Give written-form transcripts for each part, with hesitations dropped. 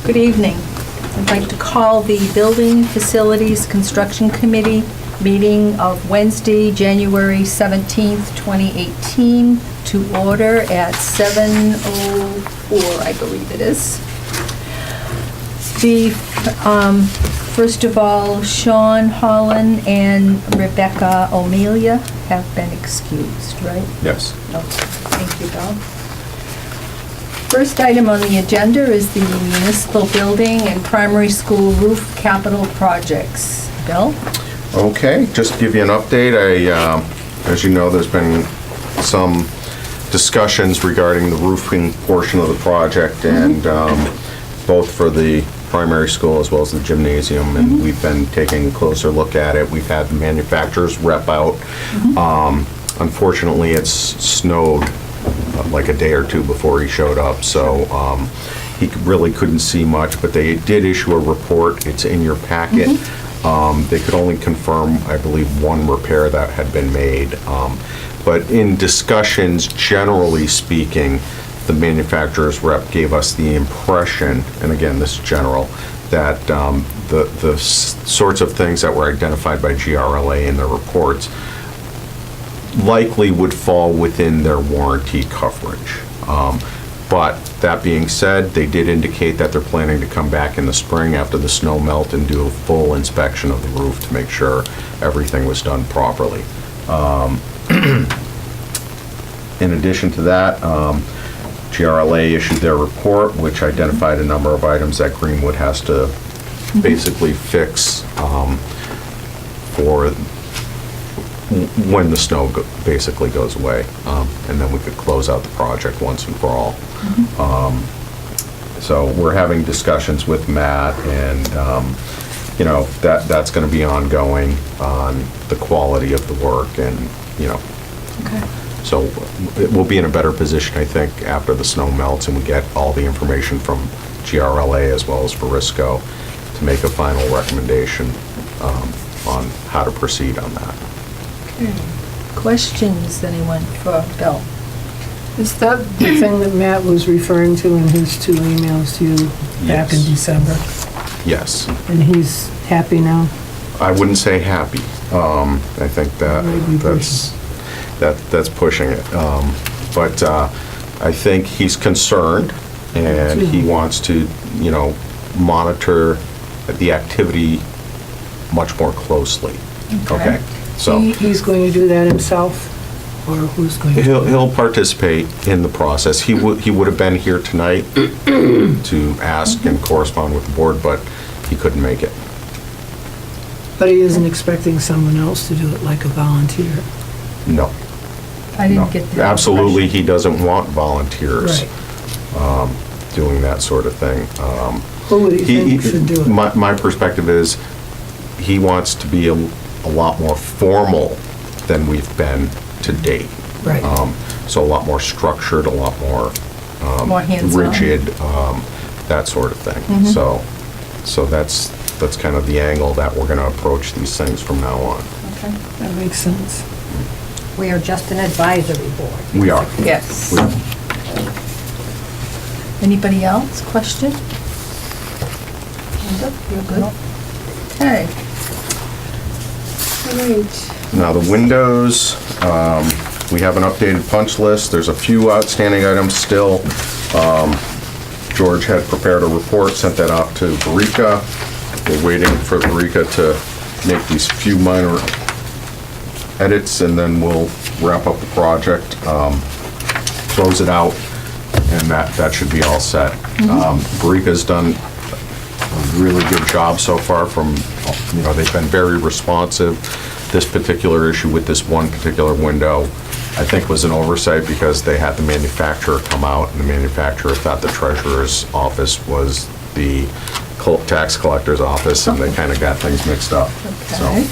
Good evening. I'd like to call the Building Facilities Construction Committee meeting of Wednesday, January 17th, 2018, to order at 7:04, I believe it is. First of all, Sean Holland and Rebecca O'Melia have been excused, right? Yes. Okay, thank you, Bill. First item on the agenda is the municipal building and primary school roof capital projects. Bill? Okay, just to give you an update, as you know, there's been some discussions regarding the roofing portion of the project, and both for the primary school as well as the gymnasium, and we've been taking a closer look at it. We've had the manufacturer's rep out. Unfortunately, it's snowed like a day or two before he showed up, so he really couldn't see much, but they did issue a report. It's in your packet. They could only confirm, I believe, one repair that had been made. But in discussions, generally speaking, the manufacturer's rep gave us the impression, and again, this is general, that the sorts of things that were identified by GRLA in their reports likely would fall within their warranty coverage. But that being said, they did indicate that they're planning to come back in the spring after the snow melt and do a full inspection of the roof to make sure everything was done properly. In addition to that, GRLA issued their report, which identified a number of items that Greenwood has to basically fix for when the snow basically goes away, and then we could close out the project once and for all. So we're having discussions with Matt, and you know, that's going to be ongoing on the quality of the work, and you know. Okay. So we'll be in a better position, I think, after the snow melts and we get all the information from GRLA as well as Verisco to make a final recommendation on how to proceed on that. Okay. Questions, anyone, for Bill? Is that the thing that Matt was referring to in his two emails to you back in Yes. December? Yes. And he's happy now? I wouldn't say happy. I think Maybe that's pushing it. But I think he's concerned, and he wants to, you know, monitor the activity much more closely. Okay. So He's going to do that himself, or who's going to? he'll participate in the process. He would have been here tonight to ask and correspond with the board, but he couldn't make it. But he isn't expecting someone else to do it, like a volunteer? No. I No. didn't get that. Absolutely, impression. he doesn't want volunteers Right. doing that sort of thing. Who would he think should do it? My perspective is, he wants to be a lot more formal than we've been to date. Right. So a lot more structured, a lot more More hands-on. rigid, that sort of thing. So that's kind of the angle that we're going to approach these things from now on. Okay. That makes sense. We are just an advisory board. We are. Yes. We are. Anybody else? Question? Linda, you're good? Okay. Great. Now, the windows, we have an updated punch list. There's a few outstanding items still. George had prepared a report, sent that off to Verica. We're waiting for Verica to make these few minor edits, and then we'll wrap up the project, close it out, and that should be all set. Verica's done a really good job so far they've been very responsive. This particular issue with this one particular window, I think, was an oversight because they had the manufacturer come out, and the manufacturer thought the treasurer's office was the tax collector's office, and they kind of got things mixed up. Okay.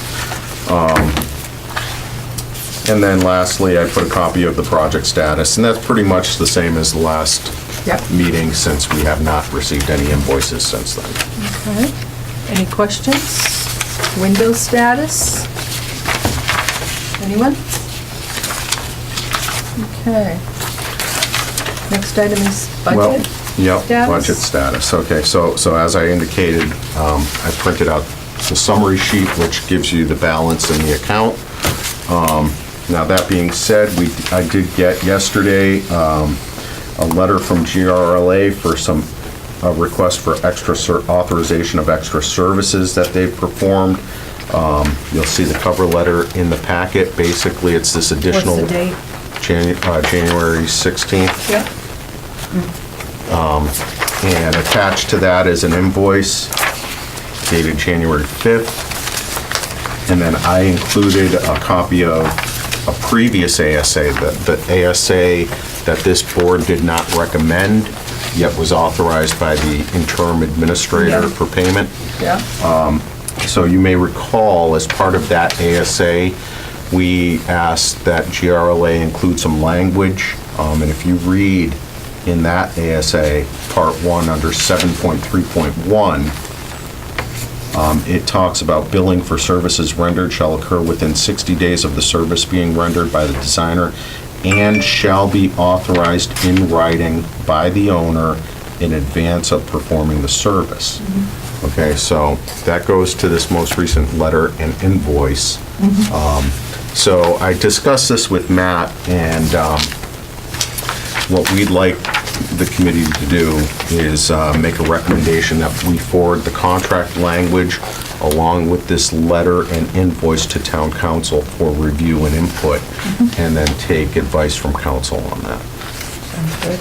And then lastly, I put a copy of the project status, and that's pretty much the same as the last Yep. meeting, since we have not received any invoices since then. Okay. Any questions? Windows status? Anyone? Okay. Next item is budget. Well, Yep, status? budget status. Okay, so as I indicated, I printed out the summary sheet, which gives you the balance in the account. Now, that being said, I did get yesterday a letter from GRLA for a request for extra authorization of extra services that they've performed. You'll see the cover letter in the packet. Basically, it's this additional... What's the date? January 16th. Yeah. And attached to that is an invoice dated January 5th. And then I included a copy of a previous ASA, the ASA that this board did not recommend, yet was authorized by the interim administrator Yeah. for payment. Yeah. So you may recall, as part of that ASA, we asked that GRLA include some language, and if you read in that ASA, Part 1, under 7.3.1, it talks about billing for services rendered shall occur within 60 days of the service being rendered by the designer and shall be authorized in writing by the owner in advance of performing the service. Okay, so that goes to this most recent letter and invoice. So I discussed this with Matt, and what we'd like the committee to do is make a recommendation that we forward the contract language along with this letter and invoice to town council for review and input, and then take advice from council on that. Sounds good.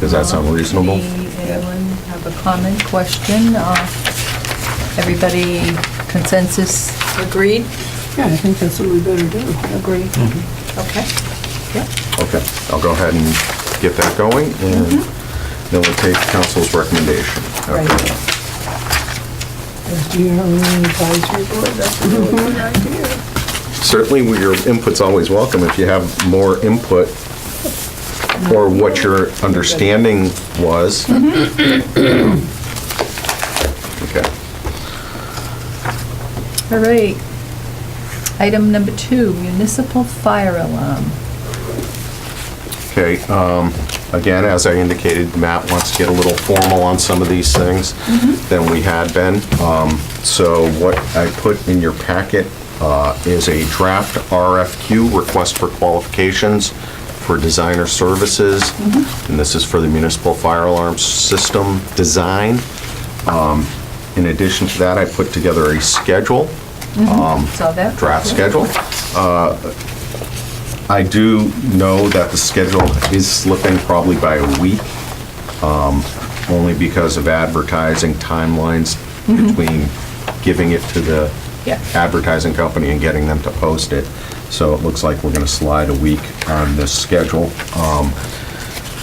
Does that sound reasonable? Anyone have a comment, question? Everybody consensus agreed? Yeah, I think that's what we better do. Agreed. Okay. Yep. Okay, I'll go ahead and get that going, and then we'll take council's recommendation. Right. Okay. As GRLA advisory board, that's a really good idea. Certainly, your input's always welcome. If you have more input or what your understanding was. Okay. All right. Item number 2, municipal fire alarm. Okay, again, as I indicated, Matt wants to get a little formal on some of these things than we had been. So what I put in your packet is a draft RFQ, request for qualifications for designer services. And this is for the municipal fire alarm system design. In addition to that, I put together a schedule. Saw that. Draft schedule. I do know that the schedule is slipping probably by a week, only because of advertising timelines between giving it to the Yeah. advertising company and getting them to post it. So it looks like we're gonna slide a week on this schedule.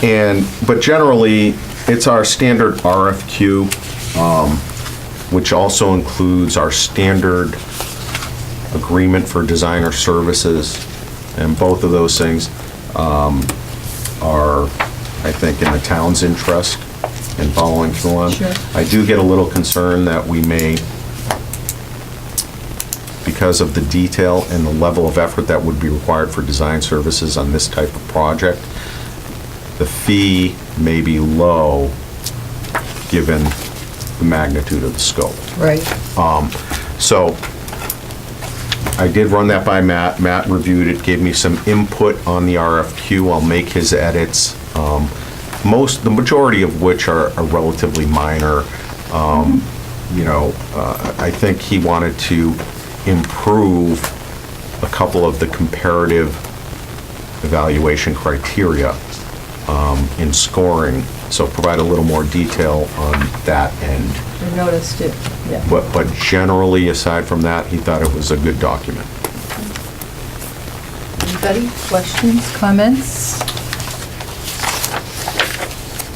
But generally, it's our standard RFQ, which also includes our standard agreement for designer services. And both of those things are, I think, in the town's interest in following through on. Sure. I do get a little concerned that we may, because of the detail and the level of effort that would be required for design services on this type of project, the fee may be low, given the magnitude of the scope. Right. So I did run that by Matt. Matt reviewed it, gave me some input on the RFQ. I'll make his edits, the majority of which are relatively minor. I think he wanted to improve a couple of the comparative evaluation criteria in scoring, so provide a little more detail on that end. I noticed it, yeah. But generally, aside from that, he thought it was a good document. Anybody, questions, comments?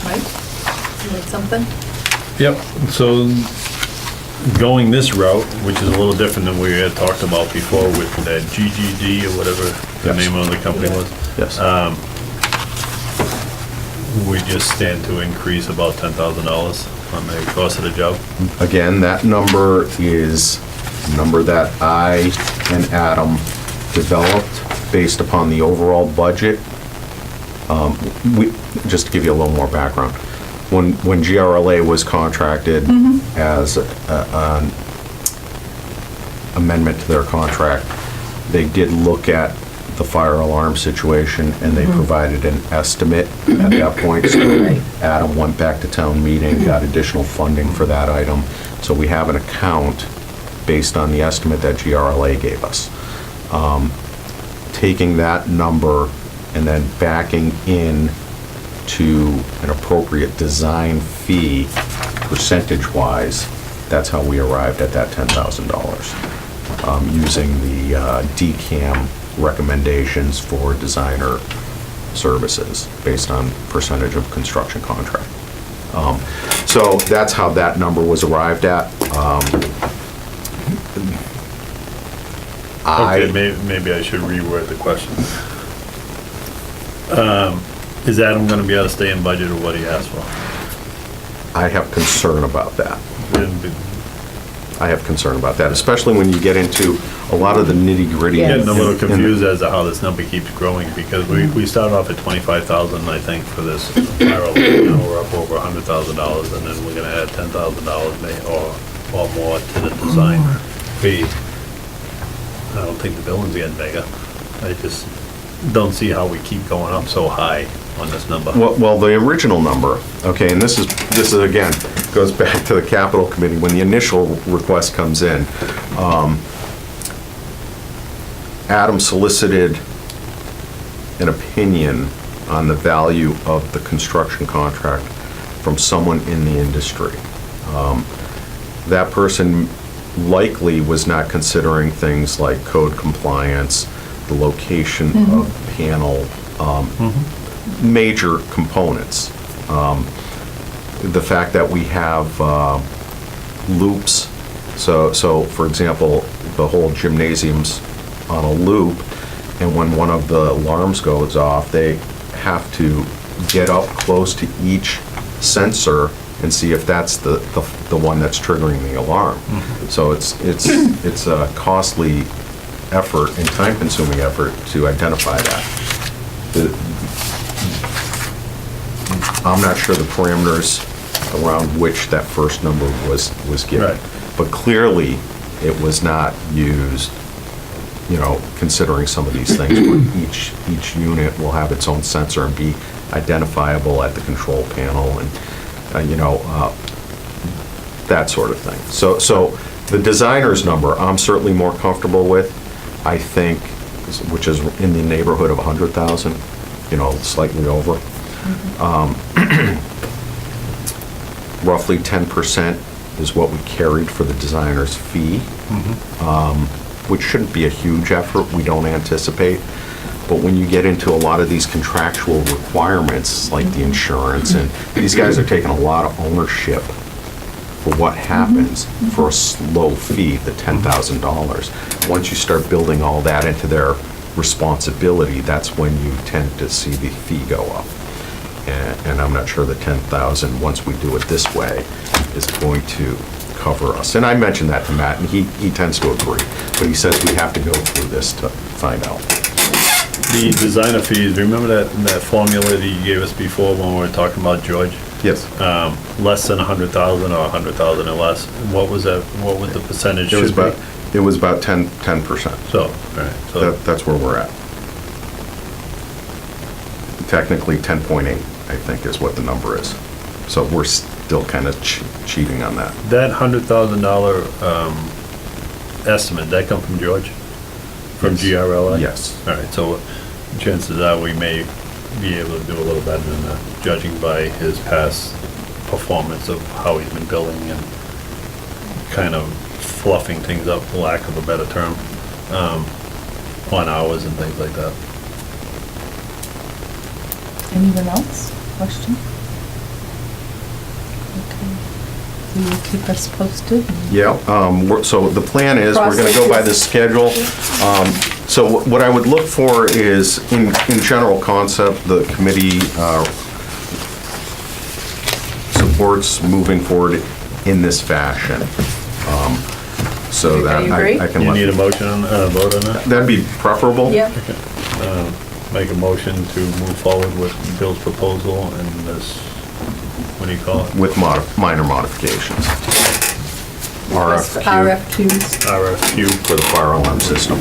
Mike, you had something? Yep, so going this route, which is a little different than we had talked about before with that GGD or whatever the Yes. name of the company was. Yes. We just stand to increase about $10,000 on the cost of the job. Again, that number is a number that I and Adam developed based upon the overall budget. Just to give you a little more background, when GRLA was contracted as an amendment to their contract, they did look at the fire alarm situation, and they provided an estimate at that point. So Adam went back to town meeting, got additional funding for that item. So we have an account based on the estimate that GRLA gave us. Taking that number and then backing in to an appropriate design fee percentage-wise, that's how we arrived at that $10,000, using the DCAM recommendations for designer services based on percentage of construction contract. So that's how that number was arrived at. Okay, maybe I should reword the question. Is Adam gonna be able to stay in budget of what he asked for? I have concern about that. Wouldn't be- I have concern about that, especially when you get into a lot of the nitty-gritty. Yes. Getting a little confused as to how this number keeps growing, because we started off at 25,000, I think, for this spiral. Now we're up over $100,000, and then we're gonna add $10,000 or more to the design fee. I don't think the building's getting bigger. I just don't see how we keep going up so high on this number. Well, the original number, okay, and this is again, goes back to the capital committee, when the initial request comes in, Adam solicited an opinion on the value of the construction contract from someone in the industry. That person likely was not considering things like code compliance, the location of panel, major components. The fact that we have loops, so for example, the whole gymnasium's on a loop, and when one of the alarms goes off, they have to get up close to each sensor and see if that's the one that's triggering the alarm. So it's a costly effort and time-consuming effort to identify that. I'm not sure the parameters around which that first number was given. Right. But clearly, it was not used, considering some of these things, where each unit will have its own sensor and be identifiable at the control panel, and, that sort of thing. So the designer's number, I'm certainly more comfortable with, I think, which is in the neighborhood of 100,000, slightly over. Roughly 10% is what we carried for the designer's fee, which shouldn't be a huge effort, we don't anticipate. But when you get into a lot of these contractual requirements, like the insurance, and these guys are taking a lot of ownership for what happens for a low fee, the $10,000. Once you start building all that into their responsibility, that's when you tend to see the fee go up. And I'm not sure the 10,000, once we do it this way, is going to cover us. And I mentioned that to Matt, and he tends to agree, but he says we have to go through this to find out. The designer fees, remember that formula that you gave us before when we were talking about George? Yes. Less than 100,000 or 100,000 or less, what was the percentage It was should be? about 10%. So, all right, so, That's where we're at. Technically 10.8, I think, is what the number is. So we're still kind of cheating on that. that $100,000 estimate, that come from George? From Yes. GRLA? Yes. All right, so chances are we may be able to do a little better than that, judging by his past performance of how he's been building and kind of fluffing things up, for lack of a better term, on hours and things like that. Anyone else? Question? Okay. You will keep us posted? Yeah, so the plan is, we're gonna go by the schedule. So what I would look for is, in general concept, the committee supports moving forward in this fashion. So that Everybody agree? I can You need a let, motion on, vote on that? that'd be preferable. Yep. Make a motion to move forward with Bill's proposal and this what do you call it? with minor modifications. RFQ RFQs. RFQ for the fire alarm system.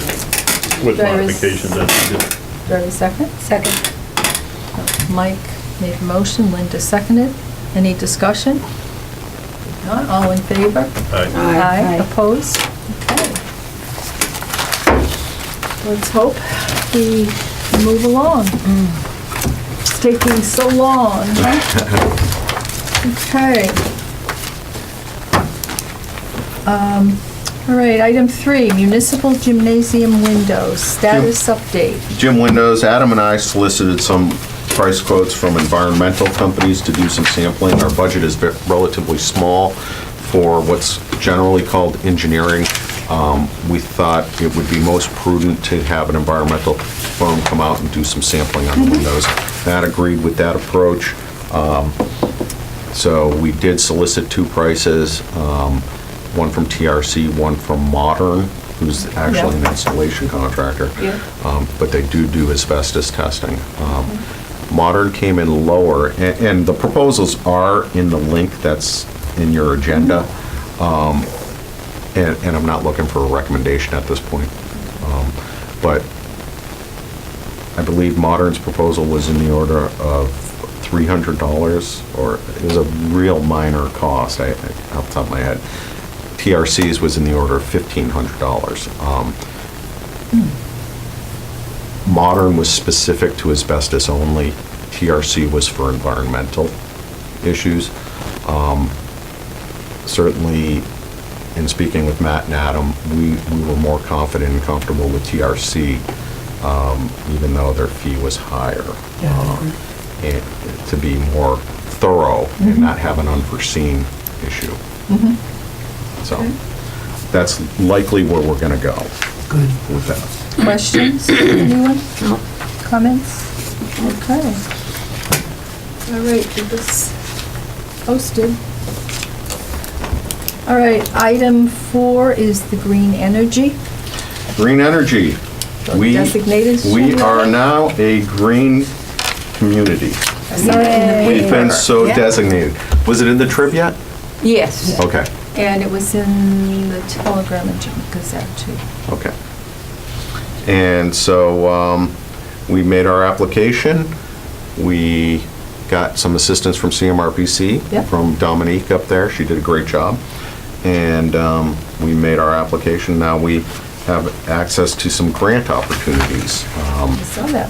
with There is- modifications as needed. Do I have a second? Second. Mike made a motion, Linda seconded. Any discussion? If not, all in favor? Aye. Aye. Aye. Opposed? Okay. Let's hope we move along. It's taking so long, huh? Okay. All right, item 3, municipal gymnasium windows, status update. Gym windows, Adam and I solicited some price quotes from environmental companies to do some sampling. Our budget is relatively small for what's generally called engineering. We thought it would be most prudent to have an environmental firm come out and do some sampling on the windows. Matt agreed with that approach. So we did solicit 2 prices, one from TRC, one from Modern, who's actually an installation contractor. Yeah. But they do asbestos testing. Modern came in lower, and the proposals are in the link that's in your agenda. And I'm not looking for a recommendation at this point. But I believe Modern's proposal was in the order of $300, or it was a real minor cost, off the top of my head. TRC's was in the order of $1,500. Modern was specific to asbestos only. TRC was for environmental issues. Certainly, in speaking with Matt and Adam, we were more confident and comfortable with TRC, even though their fee was higher. And to be more thorough and not have an unforeseen issue. So that's likely where we're going to go Good. with that. Questions, anyone? Comments? Okay. All right, get this posted. All right, item 4 is the green energy. Green energy. Designated We solar. are now a green community. We've been so Yeah. designated. Was it in the Trib yet? Yes, Okay, and it was in the Telegram and Gazette too. okay. And so we made our application. We got some assistance from CMRPC, Yep. from Dominique up there. She did a great job. And we made our application. Now we have access to some grant opportunities. I saw that.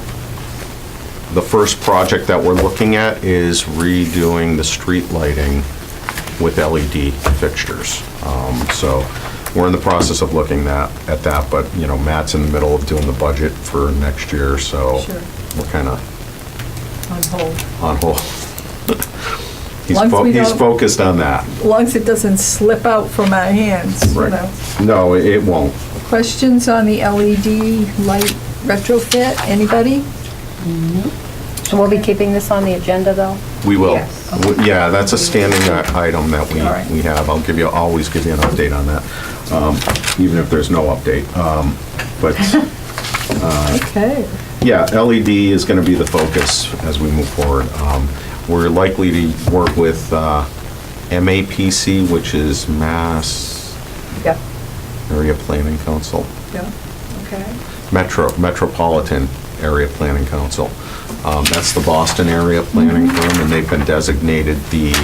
The first project that we're looking at is redoing the street lighting with LED fixtures. So we're in the process of looking at that, but, you know, Matt's in the middle of doing the budget for next year, so Sure. we're kind of On hold. on hold. Long as we He's don't- focused on that. As long as it doesn't slip out from our hands, you Right. know. No, it won't. Questions on the LED light retrofit? Anybody? So we'll be keeping this on the agenda, though? We will. Yes. Yeah, that's a standing item that All right. we have. I'll always give you an update on that, even if there's no update. But Okay. yeah, LED is going to be the focus as we move forward. We're likely to work with MAPC, which is Mass Yeah, Area Planning Council. yeah, okay. Metropolitan Area Planning Council. That's the Boston area planning firm, and they've been designated the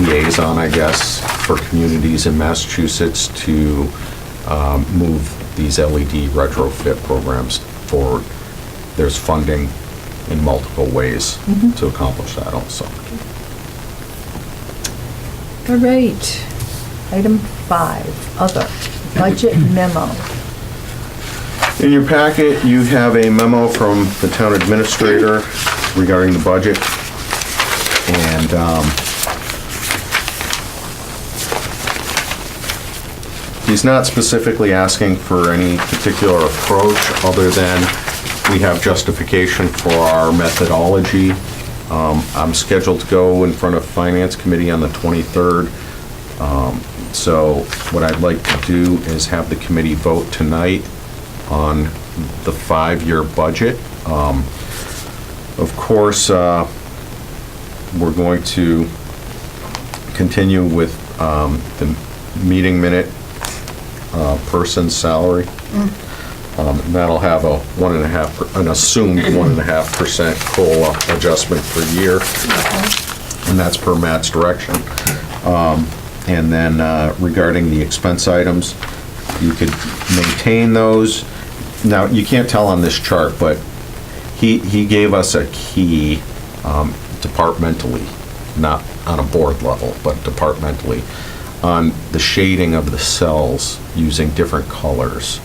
liaison, I guess, for communities in Massachusetts to move these LED retrofit programs forward. There's funding in multiple ways to accomplish that also. All right. Item 5, other, budget memo. In your packet, you have a memo from the town administrator regarding the budget. And he's not specifically asking for any particular approach other than we have justification for our methodology. I'm scheduled to go in front of Finance Committee on the 23rd. So what I'd like to do is have the committee vote tonight on the 5-year budget. Of course, we're going to continue with the meeting minute person's salary. That'll have a 1.5, an assumed 1.5% COLA adjustment per year, and that's per Matt's direction. And then regarding the expense items, you could maintain those. Now, you can't tell on this chart, but he gave us a key departmentally, not on a board level, but departmentally, on the shading of the cells using different colors.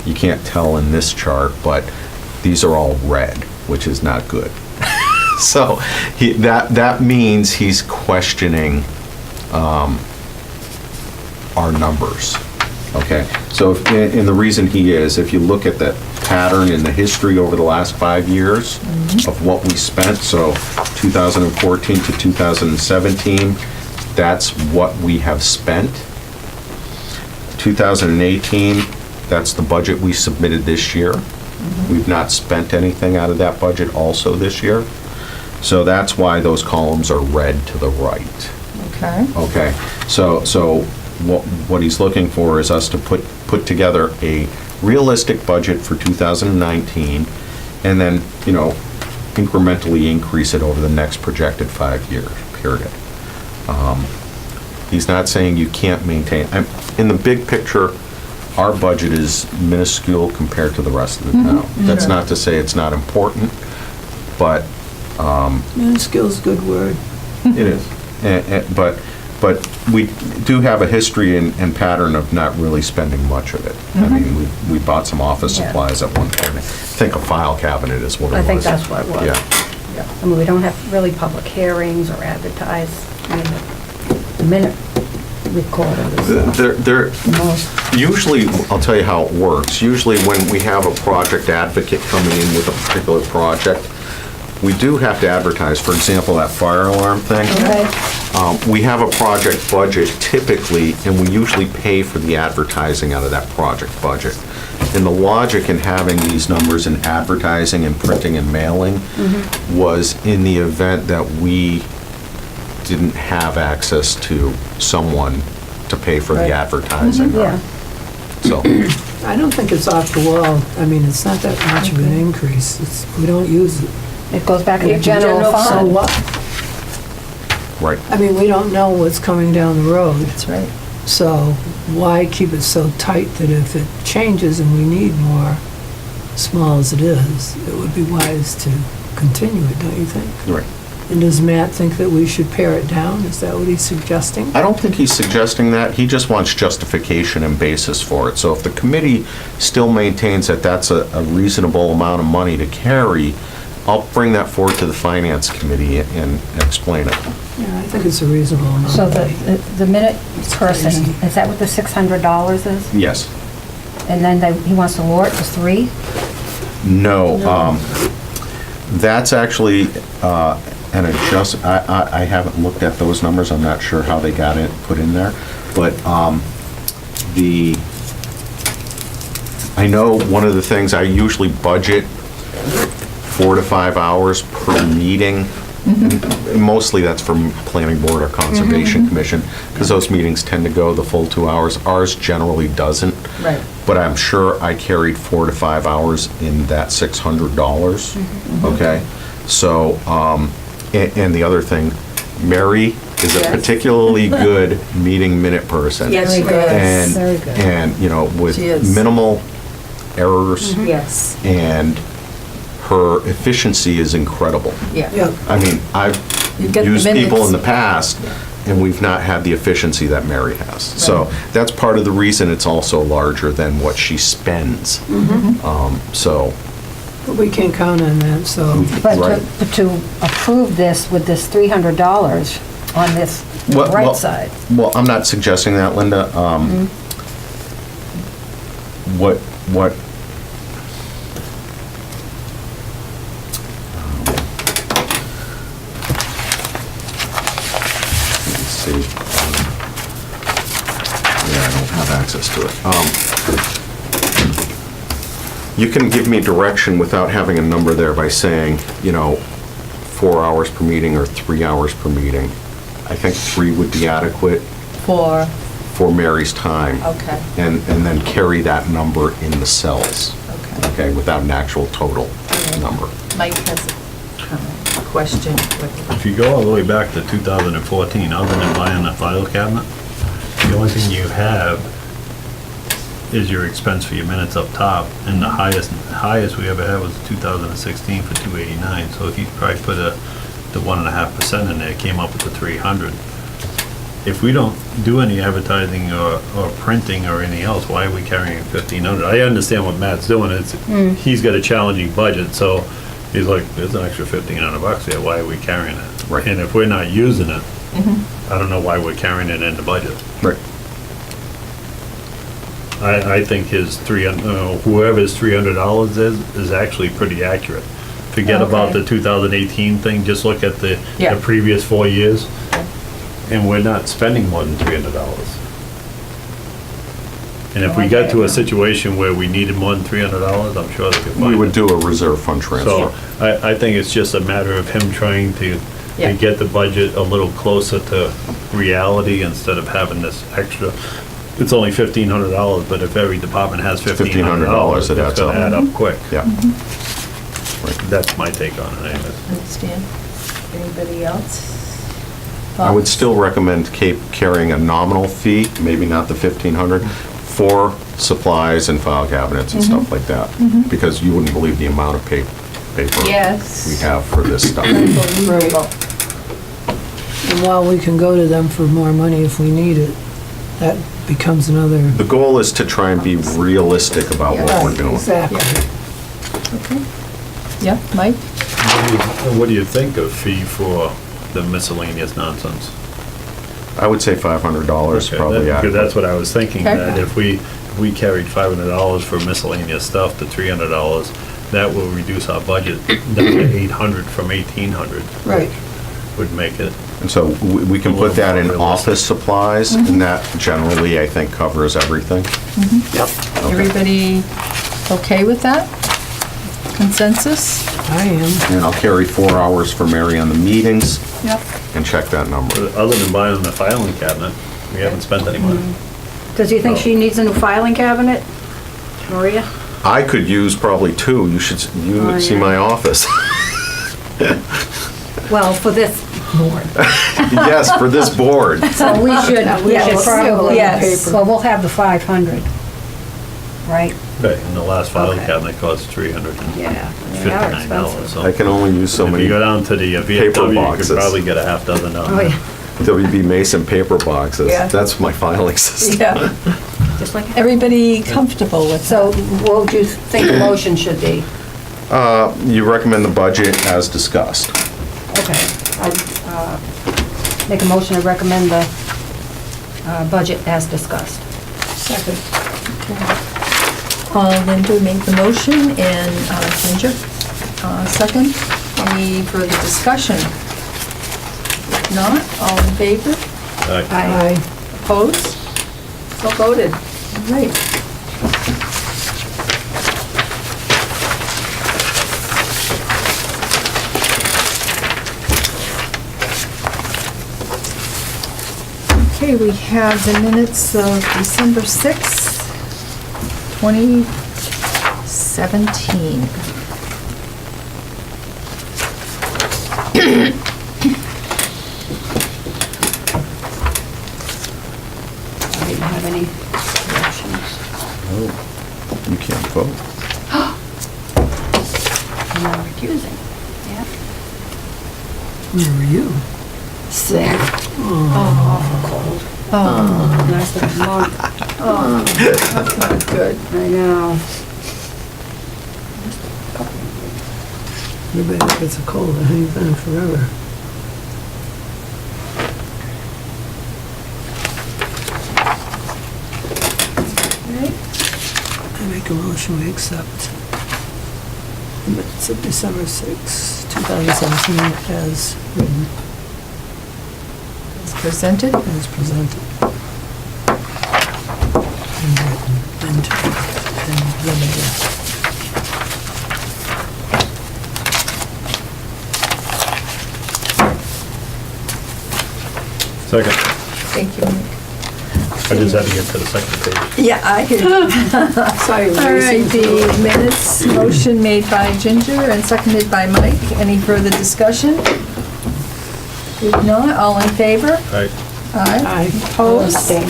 You can't tell in this chart, but these are all red, which is not good. So that means he's questioning our numbers. Okay, so and the reason he is, if you look at the pattern in the history over the last 5 years of what we spent, so 2014 to 2017, that's what we have spent. 2018, that's the budget we submitted this year. We've not spent anything out of that budget also this year. So that's why those columns are red to the right. Okay. Okay, so what he's looking for is us to put together a realistic budget for 2019, and then, you know, incrementally increase it over the next projected 5-year period. He's not saying you can't maintain. In the big picture, our budget is minuscule compared to the rest of the town. That's not to say it's not important, but Minuscule's a good word. it is. But we do have a history and pattern of not really spending much of it. I mean, we bought some office Yeah. supplies at one point. I think a file cabinet is what it was. I think that's what it was. Yeah. I mean, we don't have really public hearings or advertise. I mean, the minute recorder is They're, the most. usually, I'll tell you how it works. Usually when we have a project advocate coming in with a particular project, we do have to advertise. For example, that fire alarm thing. Okay. We have a project budget typically, and we usually pay for the advertising out of that project budget. And the logic in having these numbers in advertising and printing and mailing was in the event that we didn't have access to someone to pay for the advertising. Yeah. So, I don't think it's off the wall. I mean, it's not that much of an increase. We don't use it. It goes back to the general General So fund. what? right. I mean, we don't know what's coming down the road. That's right. So why keep it so tight that if it changes and we need more, small as it is, it would be wise to continue it, don't you think? Right. And does Matt think that we should pare it down? Is that what he's suggesting? I don't think he's suggesting that. He just wants justification and basis for it. So if the committee still maintains that that's a reasonable amount of money to carry, I'll bring that forward to the finance committee and explain it. Yeah, I think it's a reasonable amount. So of money. the minute person, crazy. is that what the $600 is? Yes. And then he wants to lower it to 3? No, that's actually an adjust, I haven't looked at those numbers, I'm not sure how they got it put in there, but I know one of the things, I usually budget 4 to 5 hours per meeting. Mostly that's from planning board or conservation commission, because those meetings tend to go the full 2 hours. Ours generally doesn't. Right. But I'm sure I carried 4 to 5 hours in that $600, okay? So, and the other thing, Mary is a Yes. particularly good meeting minute person. Yes, she Very good. does. Very good. And, you know, with She is. minimal errors, Yes, and her efficiency is incredible. Yeah, yeah. I mean, I've You get the used people in minutes. the past, and we've not had the efficiency that Mary has. So that's part of the reason it's also larger than what she spends. So, but we can't count on that, so. But Right. to approve this with this $300 on this Well- right well- side, well, I'm not suggesting that, Linda. What, let's see. Yeah, I don't have access to it. You can give me direction without having a number there by saying, you know, 4 hours per meeting or 3 hours per meeting. I think 3 would be adequate For, for Mary's time. okay, And then carry that number in the cells, okay. okay, without an actual total number. Mike has a question. If you go all the way back to 2014, other than buying the file cabinet, the only thing you have is your expense for your minutes up top, and the highest we ever had was 2016 for 289, so if you probably put the 1.5% in there, it came up with the 300. If we don't do any advertising or printing or anything else, why are we carrying 1,500? I understand what Matt's doing, he's got a challenging budget, so he's like, there's an extra 1,500 bucks here, why are we carrying it? Right. And if we're not using it, I don't know why we're carrying it in the budget. Right. I think his whoever's $300 is actually pretty accurate. Forget about Okay. the 2018 thing, just look at the Yeah. previous 4 years, and we're not spending more than $300. And if we got to a situation where we needed more than $300, I'm sure they could find it. We would do a reserve fund transfer. So I think it's just a matter of him trying to Yeah. get the budget a little closer to reality instead of having this extra. It's only $1,500, but if every department has $1,500, it it's adds gonna up. add up quick. Yeah. That's my take on it anyways. Understand? Anybody else? I would still recommend carrying a nominal fee, maybe not the 1,500, for supplies and file cabinets and stuff like that. Because you wouldn't believe the amount of paper Yes. we have for this stuff. Unbelievable. And while we can go to them for more money if we need it, that becomes another. The goal is to try and be realistic about what we're doing. Exactly. Okay. Yeah, Mike? What do you think of fee for the miscellaneous nonsense? I would say $500 probably Because adequate. that's what I was thinking, Okay. that if we carried $500 for miscellaneous stuff to $300, that will reduce our budget down to 800 from 1,800. Right. Would make it. And so we can put that in office supplies, and that generally, I think, covers everything. Yep. Okay. Everybody okay with that? Consensus? I am. And I'll carry 4 hours for Mary on the meetings Yep. and check that number. But other than buying the filing cabinet, we haven't spent any money. Does you think she needs a new filing cabinet, Maria? I could use probably 2. You should Oh, see yeah. my office. Well, for this board. Yes, for this board. So we should Yes. probably, Yes. well, we'll have the 500, right? Okay, and the last filing Okay. cabinet cost $359. Yeah. They are expensive. So I can only use so if many you go down to the paper VFW, you boxes. could probably get a half dozen down Oh, there. yeah, WB Mason paper boxes. Yeah. That's my filing system. Yeah. just like, Everybody comfortable with so what would you think the motion should be? You recommend the budget as discussed. Okay, I'd make a motion to recommend the budget as discussed. Second. Linda made the motion and Ginger, second. Any further discussion? If not, all in favor? Aye. Opposed? So voted. All right. Okay, we have the minutes of December 6th, 2017. I didn't have any corrections. You can't vote. I'm not recusing. Yeah. Where were you? Sick. Oh, awful cold. Oh, Last of the month. not good. I know. Everybody gets a cold, it hangs on forever. I make a motion, we accept the minutes of December 6, 2017 as written, It's presented. as presented. And written, and limited. Second. Thank you, Mike. I just had to get to the second page. Yeah, I hear you. Sorry, All right, the minutes, motion made by Ginger and seconded by Mike. Any further discussion? If not, all in favor? All right. Aye. Aye. Opposed? Abstain.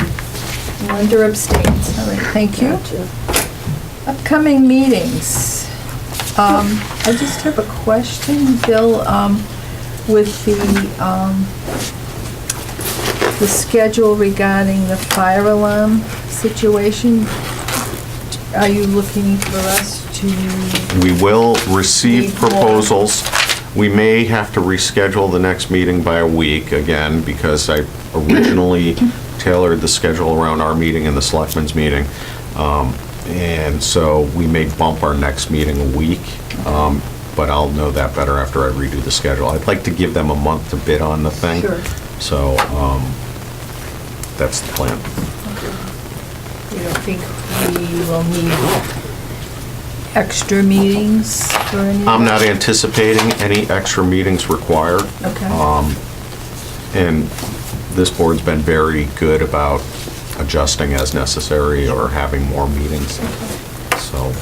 Linda abstains. All right, thank you. Upcoming meetings. I just have a question, Bill, with the schedule regarding the fire alarm situation. Are you looking for us to, We will receive Need more. proposals. We may have to reschedule the next meeting by a week again, because I originally tailored the schedule around our meeting and the selectmen's meeting. And so we may bump our next meeting a week, but I'll know that better after I redo the schedule. I'd like to give them a month to bid on the thing. Sure. So, that's the plan. you don't think we will need extra meetings for any? I'm not anticipating any extra meetings required. Okay. And this board's been very good about adjusting as necessary or having more meetings. So,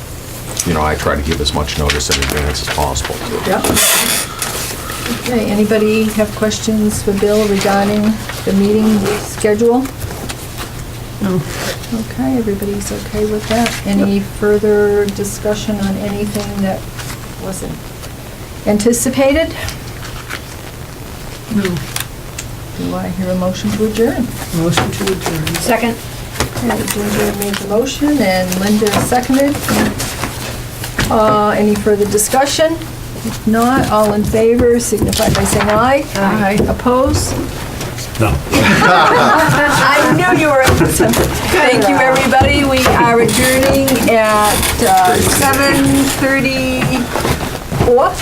I try to give as much notice in advance as possible. Yep. Okay, anybody have questions for Bill regarding the meeting schedule? No. Okay, everybody's okay with that. Any further discussion on anything that wasn't anticipated? No. Do I hear a motion to adjourn? Motion to adjourn. Second. Okay, Ginger made the motion and Linda seconded. Any further discussion? If not, all in favor signify by saying aye. Aye. Oppose? No. I knew you were up to something. Thank you, everybody. We are adjourning at 7:34.